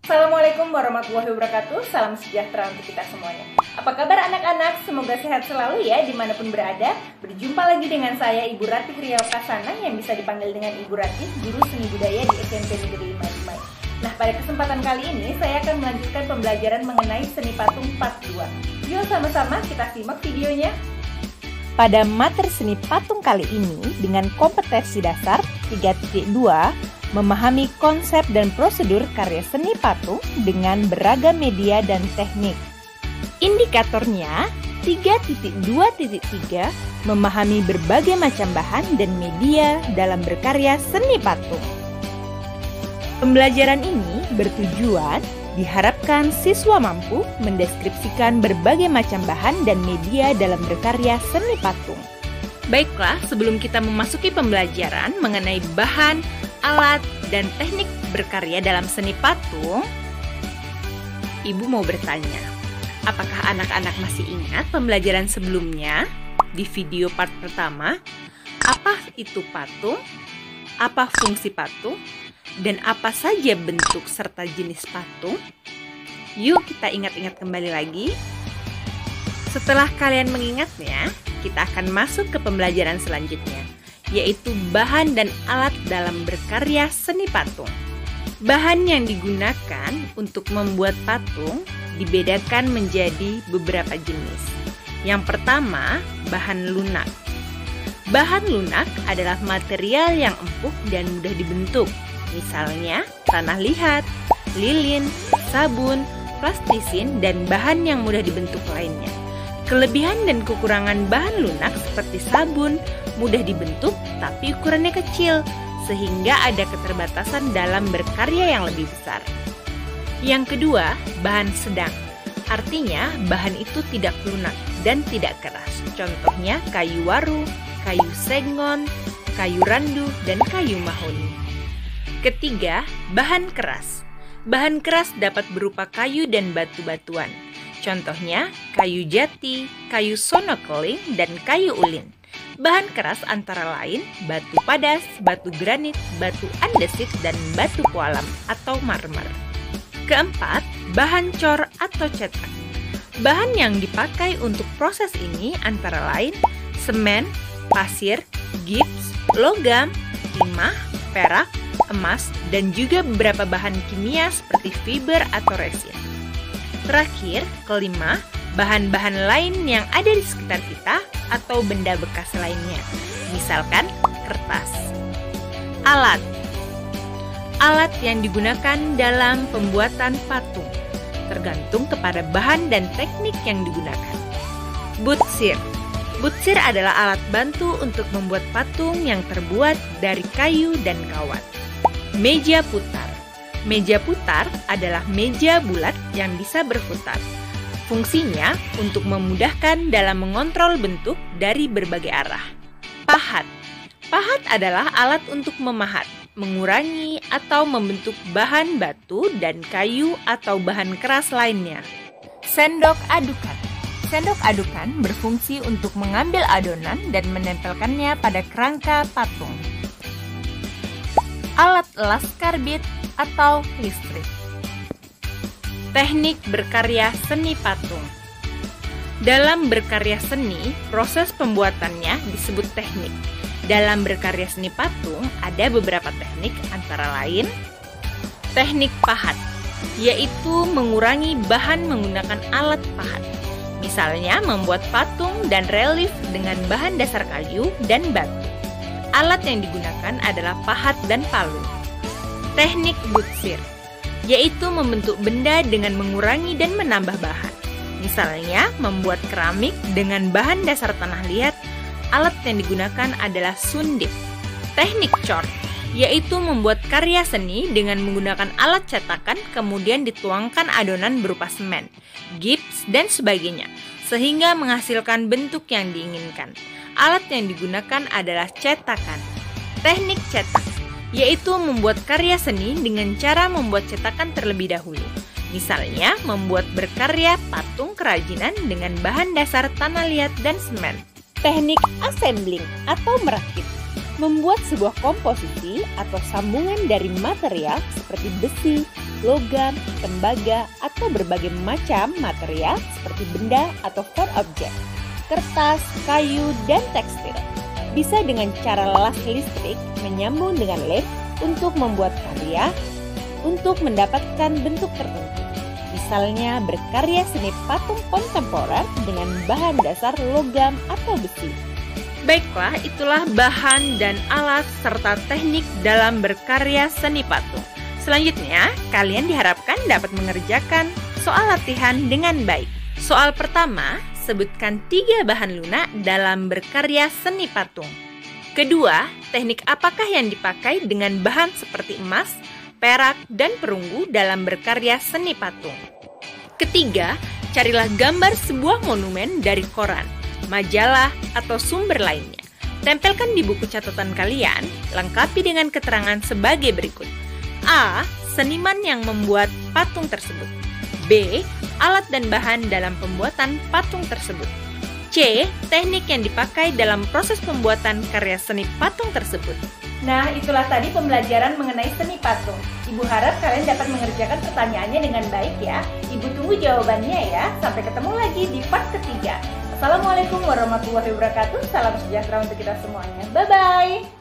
Assalamualaikum warahmatullahi wabarakatuh. Salam sejahtera untuk kita semuanya. Apa kabar anak-anak? Semoga sehat selalu ya dimanapun berada. Berjumpa lagi dengan saya Ibu Ratih Riau Kasana yang bisa dipanggil dengan Ibu Ratih, Guru Seni Budaya di SMP Negeri 5 Dumai. Nah, pada kesempatan kali ini saya akan melanjutkan pembelajaran mengenai seni patung part 2. Yuk sama-sama kita simak videonya. Pada materi seni patung kali ini dengan kompetensi dasar 3.2, memahami konsep dan prosedur karya seni patung dengan beragam media dan teknik. Indikatornya 3.2.3, memahami berbagai macam bahan dan media dalam berkarya seni patung. Pembelajaran ini bertujuan diharapkan siswa mampu mendeskripsikan berbagai macam bahan dan media dalam berkarya seni patung. Baiklah, sebelum kita memasuki pembelajaran mengenai bahan, alat, dan teknik berkarya dalam seni patung, Ibu mau bertanya, apakah anak-anak masih ingat pembelajaran sebelumnya di video part pertama? Apa itu patung? Apa fungsi patung? Dan apa saja bentuk serta jenis patung? Yuk kita ingat-ingat kembali lagi. Setelah kalian mengingatnya, kita akan masuk ke pembelajaran selanjutnya, yaitu bahan dan alat dalam berkarya seni patung. Bahan yang digunakan untuk membuat patung dibedakan menjadi beberapa jenis. Yang pertama, bahan lunak. Bahan lunak adalah material yang empuk dan mudah dibentuk. Misalnya, tanah liat, lilin, sabun, plastisin, dan bahan yang mudah dibentuk lainnya. Kelebihan dan kekurangan bahan lunak seperti sabun mudah dibentuk tapi ukurannya kecil, sehingga ada keterbatasan dalam berkarya yang lebih besar. Yang kedua, bahan sedang. Artinya, bahan itu tidak lunak dan tidak keras. Contohnya kayu waru, kayu sengon, kayu randu, dan kayu mahoni. Ketiga, bahan keras. Bahan keras dapat berupa kayu dan batu-batuan. Contohnya kayu jati, kayu sonokeling, dan kayu ulin. Bahan keras antara lain batu padas, batu granit, batu andesit, dan batu kualam atau marmer. Keempat, bahan cor atau cetak. Bahan yang dipakai untuk proses ini antara lain semen, pasir, gips, logam, timah, perak, emas, dan juga beberapa bahan kimia seperti fiber atau resin. Terakhir, kelima, bahan-bahan lain yang ada di sekitar kita atau benda bekas lainnya. Misalkan kertas. Alat. Alat yang digunakan dalam pembuatan patung tergantung kepada bahan dan teknik yang digunakan. Butsir. Butsir adalah alat bantu untuk membuat patung yang terbuat dari kayu dan kawat. Meja putar. Meja putar adalah meja bulat yang bisa berputar. Fungsinya untuk memudahkan dalam mengontrol bentuk dari berbagai arah. Pahat. Pahat adalah alat untuk memahat, mengurangi atau membentuk bahan batu dan kayu atau bahan keras lainnya. Sendok adukan. Sendok adukan berfungsi untuk mengambil adonan dan menempelkannya pada kerangka patung. Alat las karbit atau listrik. Teknik berkarya seni patung. Dalam berkarya seni, proses pembuatannya disebut teknik. Dalam berkarya seni patung, ada beberapa teknik antara lain teknik pahat, yaitu mengurangi bahan menggunakan alat pahat. Misalnya membuat patung dan relief dengan bahan dasar kayu dan batu. Alat yang digunakan adalah pahat dan palu. Teknik butsir, yaitu membentuk benda dengan mengurangi dan menambah bahan. Misalnya, membuat keramik dengan bahan dasar tanah liat. Alat yang digunakan adalah sundip. Teknik cor, yaitu membuat karya seni dengan menggunakan alat cetakan kemudian dituangkan adonan berupa semen, gips, dan sebagainya, sehingga menghasilkan bentuk yang diinginkan. Alat yang digunakan adalah cetakan. Teknik cetak, yaitu membuat karya seni dengan cara membuat cetakan terlebih dahulu. Misalnya, membuat berkarya patung kerajinan dengan bahan dasar tanah liat dan semen. Teknik assembling atau merakit, membuat sebuah komposisi atau sambungan dari material seperti besi, logam, tembaga, atau berbagai macam material seperti benda atau found object, kertas, kayu, dan tekstil. Bisa dengan cara las listrik menyambung dengan led untuk membuat karya untuk mendapatkan bentuk tertentu. Misalnya berkarya seni patung kontemporer dengan bahan dasar logam atau besi. Baiklah, itulah bahan dan alat serta teknik dalam berkarya seni patung. Selanjutnya, kalian diharapkan dapat mengerjakan soal latihan dengan baik. Soal pertama, sebutkan 3 bahan lunak dalam berkarya seni patung. Kedua, teknik apakah yang dipakai dengan bahan seperti emas, perak, dan perunggu dalam berkarya seni patung. Ketiga, carilah gambar sebuah monumen dari koran, majalah, atau sumber lainnya. Tempelkan di buku catatan kalian, lengkapi dengan keterangan sebagai berikut. A. Seniman yang membuat patung tersebut. B. Alat dan bahan dalam pembuatan patung tersebut. C. Teknik yang dipakai dalam proses pembuatan karya seni patung tersebut. Nah, itulah tadi pembelajaran mengenai seni patung. Ibu harap kalian dapat mengerjakan pertanyaannya dengan baik ya. Ibu tunggu jawabannya ya. Sampai ketemu lagi di part ketiga. Assalamualaikum warahmatullahi wabarakatuh. Salam sejahtera untuk kita semuanya. Bye-bye.